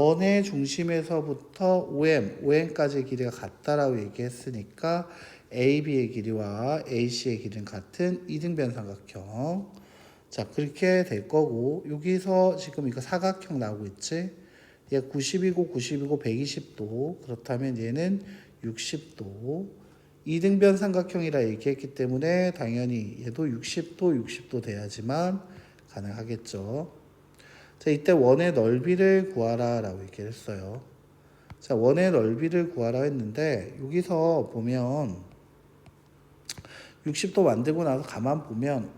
원의 중심에서부터 OM까지의 길이가 같다라고 얘기했으니까 AB의 길이와 AC의 길이는 같은 이등변 삼각형. 자, 그렇게 될 거고, 여기서 지금 이거 사각형 나오고 있지? 얘 90이고 90이고 120도. 그렇다면 얘는 60도. 이등변 삼각형이라 얘기했기 때문에 당연히 얘도 60도, 60도 돼야지만 가능하겠죠. 자, 이때 원의 넓이를 구하라 라고 얘기를 했어요. 자, 원의 넓이를 구하라 했는데 여기서 보면 60도 만들고 나서 가만 보면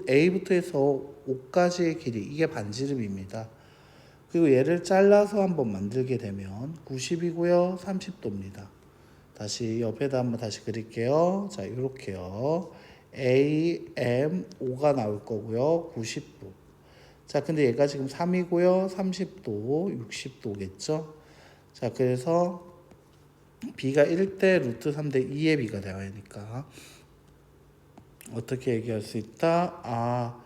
A부터 해서 O까지의 길이 이게 반지름입니다. 그리고 얘를 잘라서 한번 만들게 되면 90이고요 30도입니다. 다시 옆에다 한번 다시 그릴게요. 자, 이렇게요. A, M, O가 나올 거고요 90도. 자, 근데 얘가 지금 3이고요 30도 60도겠죠. 자, 그래서 B가 1대 루트 3대 2의 B가 되어야 하니까 어떻게 얘기할 수 있다?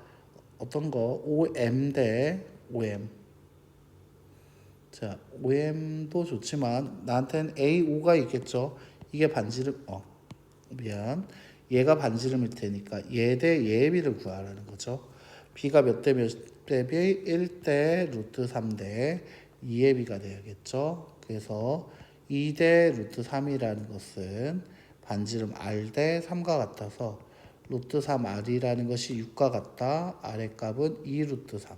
어떤 거? OM 대 OM. 자, OM도 좋지만 나한테는 AO가 있겠죠. 이게 반지름, 미안. 얘가 반지름일 테니까 얘 대 얘의 비를 구하라는 거죠. B가 몇 대 몇 대 비? 1대 루트 3대 2의 비가 되야겠죠. 그래서 2대 루트 3이라는 것은 반지름 R 대 3과 같아서 루트 3R이라는 것이 6과 같다. R의 값은 2 루트 3.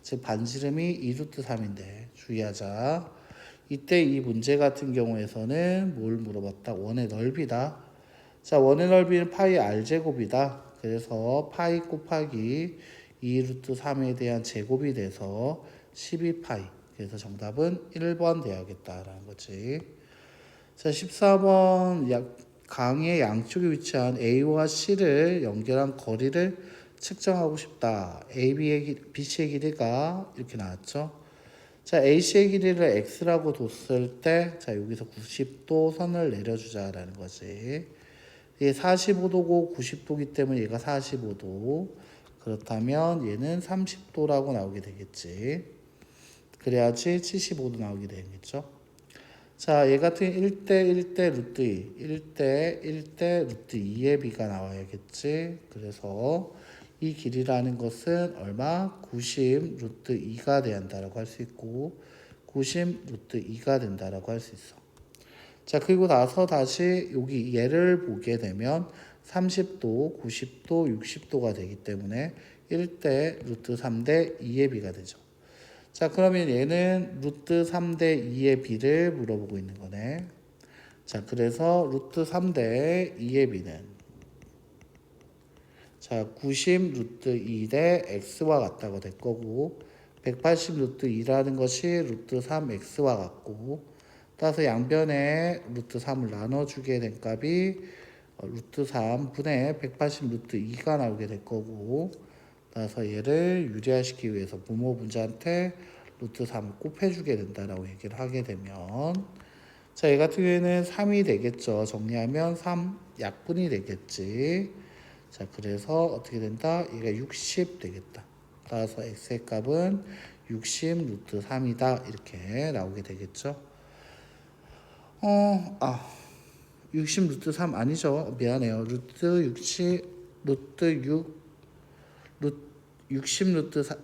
즉 반지름이 2 루트 3인데 주의하자. 이때 이 문제 같은 경우에서는 뭘 물어봤다? 원의 넓이다. 자, 원의 넓이는 파이 R제곱이다. 그래서 파이 곱하기 2 루트 3에 대한 제곱이 돼서 12파이. 그래서 정답은 1번 돼야겠다라는 거지. 자, 14번 강의 양쪽에 위치한 A와 C를 연결한 거리를 측정하고 싶다. BC의 길이가 이렇게 나왔죠. 자, AC의 길이를 X라고 뒀을 때, 자, 여기서 90도 선을 내려주자라는 거지. 이게 45도고 90도기 때문에 얘가 45도. 그렇다면 얘는 30도라고 나오게 되겠지. 그래야지 75도 나오게 되겠죠. 자, 얘 같은 1대 1대 루트 2, 1대 1대 루트 2의 B가 나와야겠지. 그래서 이 길이라는 것은 얼마? 90 루트 2가 돼야 한다라고 할 수 있고 90 루트 2가 된다라고 할 수 있어. 자, 그리고 나서 다시 여기 얘를 보게 되면 30도, 90도, 60도가 되기 때문에 1대 루트 3대 2의 B가 되죠. 자, 그러면 얘는 루트 3대 2의 B를 물어보고 있는 거네. 자, 그래서 루트 3대 2의 B는 자, 90 루트 2 대 X와 같다고 될 거고 180 루트 2라는 것이 루트 3X와 같고 따라서 양변에 루트 3을 나눠주게 된 값이 루트 3분의 180 루트 2가 나오게 될 거고 따라서 얘를 유리화시키기 위해서 부모 분자한테 루트 3을 곱해주게 된다라고 얘기를 하게 되면 자, 얘 같은 경우에는 3이 되겠죠. 정리하면 3 약분이 되겠지. 자, 그래서 어떻게 된다? 얘가 60 되겠다. 따라서 x의 값은 60 루트 3이다. 이렇게 나오게 되겠죠. 60 루트 3 아니죠. 미안해요. 루트 60, 루트 6, 루트 60 루트 4,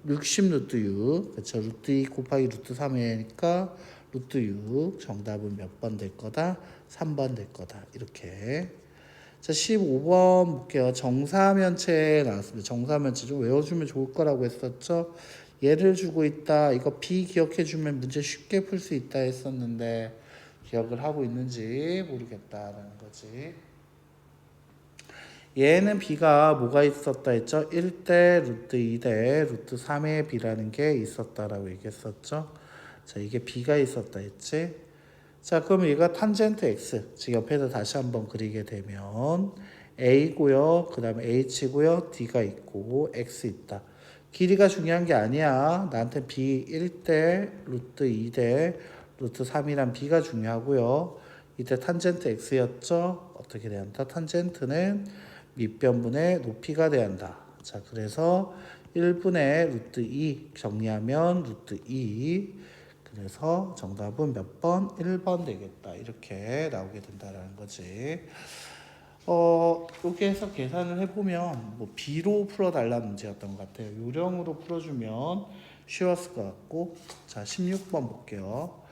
60 루트 6. 그렇죠. 루트 2 곱하기 루트 3이니까 루트 6. 정답은 몇 번 될 거다? 3번 될 거다. 이렇게. 자, 15번 볼게요. 정사면체 나왔습니다. 정사면체 좀 외워주면 좋을 거라고 했었죠. 얘를 주고 있다. 이거 B 기억해주면 문제 쉽게 풀 수 있다 했었는데 기억을 하고 있는지 모르겠다라는 거지. 얘는 B가 뭐가 있었다 했죠? 1대 루트 2대 루트 3의 B라는 게 있었다라고 얘기했었죠. 자, 이게 B가 있었다 했지. 자, 그럼 얘가 탄젠트 X. 즉 옆에서 다시 한번 그리게 되면 A고요. 그 다음에 H고요. D가 있고 X 있다. 길이가 중요한 게 아니야. 나한테 B 1대 루트 2대 루트 3이란 B가 중요하고요. 이때 탄젠트 X였죠. 어떻게 돼야 한다? 탄젠트는 밑변분의 높이가 돼야 한다. 자, 그래서 1분의 루트 2 정리하면 루트 2. 그 그래서 정답은 몇 번? 1번 되겠다. 이렇게 나오게 된다라는 거지. 여기에서 계산을 해보면 뭐 B로 풀어달라는 문제였던 것 같아요. 요령으로 풀어주면 쉬웠을 것 같고. 자, 16번 볼게요.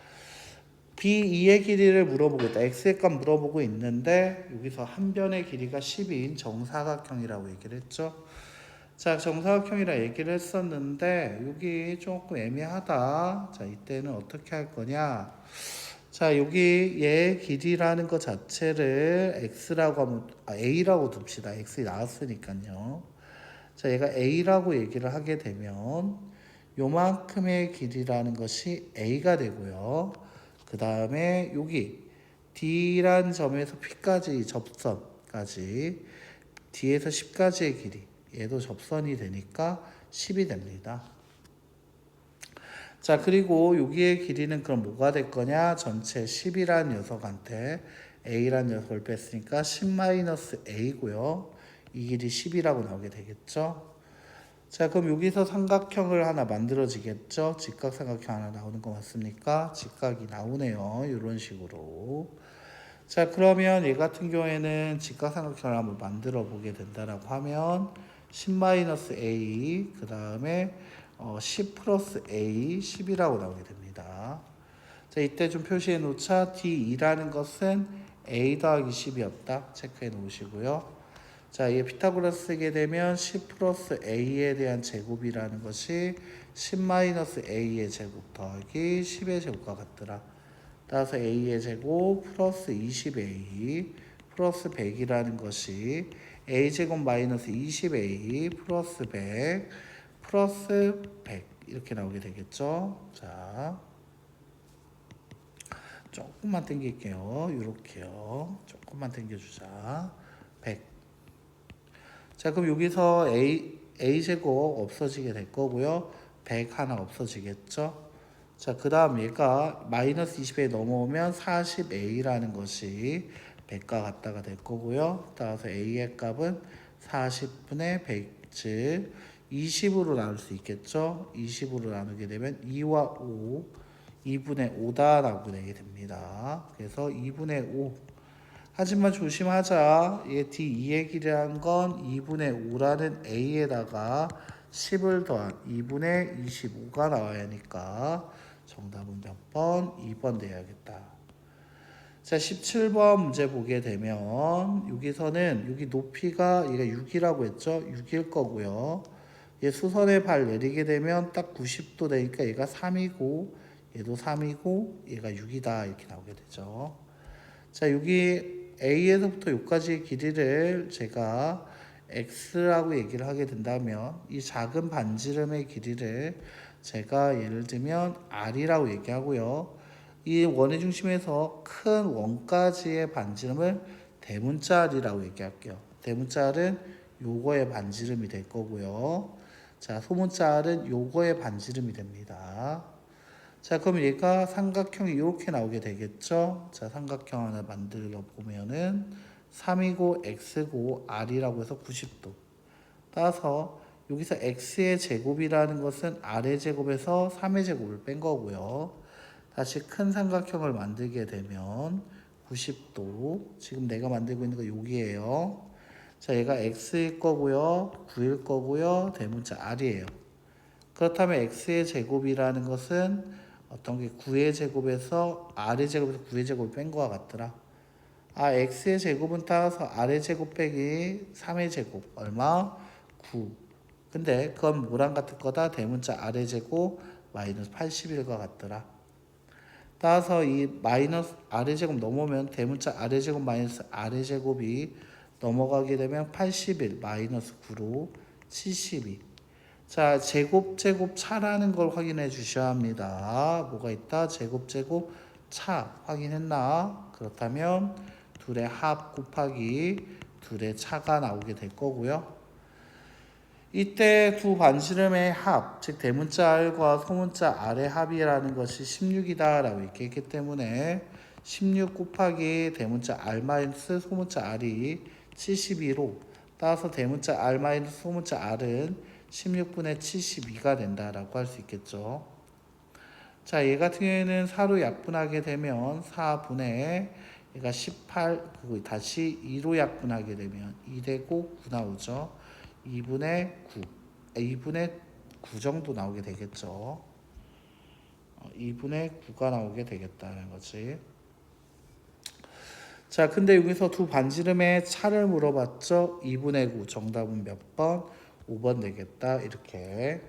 B2의 길이를 물어보겠다. X의 값 물어보고 있는데 여기서 한 변의 길이가 10인 정사각형이라고 얘기를 했죠. 자, 정사각형이라 얘기를 했었는데 여기 조금 애매하다. 자, 이때는 어떻게 할 거냐? 자, 여기 얘 길이라는 것 자체를 x라고 하면 a라고 둡시다. x 나왔으니까요. 자, 얘가 a라고 얘기를 하게 되면 요만큼의 길이라는 것이 a가 되고요. 그 다음에 여기 d란 점에서 p까지 접선까지 d에서 10까지의 길이 얘도 접선이 되니까 10이 됩니다. 자, 그리고 여기의 길이는 그럼 뭐가 될 거냐? 전체 10이란 녀석한테 a란 녀석을 뺐으니까 10-a고요. 이 길이 10이라고 나오게 되겠죠. 자, 그럼 여기서 삼각형을 하나 만들어지겠죠. 직각삼각형 하나 나오는 거 맞습니까? 직각이 나오네요. 이런 식으로. 자, 그러면 얘 같은 경우에는 직각삼각형을 한번 만들어 보게 된다라고 하면 10-a 그 다음에 10 플러스 a 10이라고 나오게 됩니다. 자, 이때 좀 표시해 놓자. D2라는 것은 a 더하기 10이었다. 체크해 놓으시고요. 자, 얘 피타고라스 쓰게 되면 10 플러스 a에 대한 제곱이라는 것이 10-a의 제곱 더하기 10의 제곱과 같더라. 따라서 a의 제곱 플러스 20a 플러스 100이라는 것이 a제곱 마이너스 20a 플러스 100 플러스 100 이렇게 나오게 되겠죠. 자, 조금만 당길게요. 이렇게요. 조금만 당겨주자. 100. 자, 그럼 여기서 a제곱 없어지게 될 거고요. 100 하나 없어지겠죠. 자, 그 다음 얘가 마이너스 20에 넘어오면 40a라는 것이 100과 같다가 될 거고요. 따라서 a의 값은 40분의 100, 즉 20으로 나눌 수 있겠죠. 20으로 나누게 되면 2와 5, 2분의 5다 라고 되게 됩니다. 그래서 2분의 5. 하지만 조심하자. 얘 D2의 길이란 건 2분의 5라는 a에다가 10을 더한 2분의 25가 나와야 하니까 정답은 몇 번? 2번 돼야겠다. 자, 17번 문제 보게 되면 여기서는 여기 높이가 얘가 6이라고 했죠. 6일 거고요. 얘 수선에 발 내리게 되면 딱 90도 되니까 얘가 3이고 얘도 3이고 얘가 6이다 이렇게 나오게 되죠. 자, 여기 A에서부터 여기까지의 길이를 제가 X라고 얘기를 하게 된다면 이 작은 반지름의 길이를 제가 예를 들면 R이라고 얘기하고요. 이 원의 중심에서 큰 원까지의 반지름을 대문자 R이라고 얘기할게요. 대문자 R은 요거의 반지름이 될 거고요. 자, 소문자 R은 요거의 반지름이 됩니다. 자, 그럼 얘가 삼각형이 이렇게 나오게 되겠죠. 자, 삼각형 하나 만들어 보면은 3이고 x고 r이라고 해서 90도. 따라서 여기서 x의 제곱이라는 것은 r의 제곱에서 3의 제곱을 뺀 거고요. 다시 큰 삼각형을 만들게 되면 90도. 지금 내가 만들고 있는 거 여기에요. 자, 얘가 x일 거고요. 9일 거고요. 대문자 r이에요. 그렇다면 x의 제곱이라는 것은 어떤 게 9의 제곱에서 r의 제곱에서 9의 제곱을 뺀 거와 같더라. 아, x의 제곱은 따라서 r의 제곱 빼기 3의 제곱 얼마? 9. 근데 그건 뭐랑 같을 거다? 대문자 r의 제곱 마이너스 81과 같더라. 따라서 이 마이너스 r의 제곱 넘어오면 대문자 r의 제곱 마이너스 r의 제곱이 넘어가게 되면 81 마이너스 9로 72. 자, 제곱 차라는 걸 확인해 주셔야 합니다. 뭐가 있다? 제곱 차 확인했나? 그렇다면 둘의 합 곱하기 둘의 차가 나오게 될 거고요. 이때 두 반지름의 합, 즉 대문자 R과 소문자 R의 합이라는 것이 16이다 라고 이렇게 했기 때문에 16 곱하기 대문자 R 마이너스 소문자 R이 72로 따라서 대문자 R 마이너스 소문자 R은 16분의 72가 된다라고 할 수 있겠죠. 자, 얘 같은 경우에는 4로 약분하게 되면 4분의 얘가 18, 그리고 다시 2로 약분하게 되면 2 되고 9 나오죠. 2분의 9, 2분의 9 정도 나오게 되겠죠. 2분의 9가 나오게 되겠다는 거지. 자, 근데 여기서 두 반지름의 차를 물어봤죠. 2분의 9 정답은 몇 번? 5번 되겠다. 이렇게.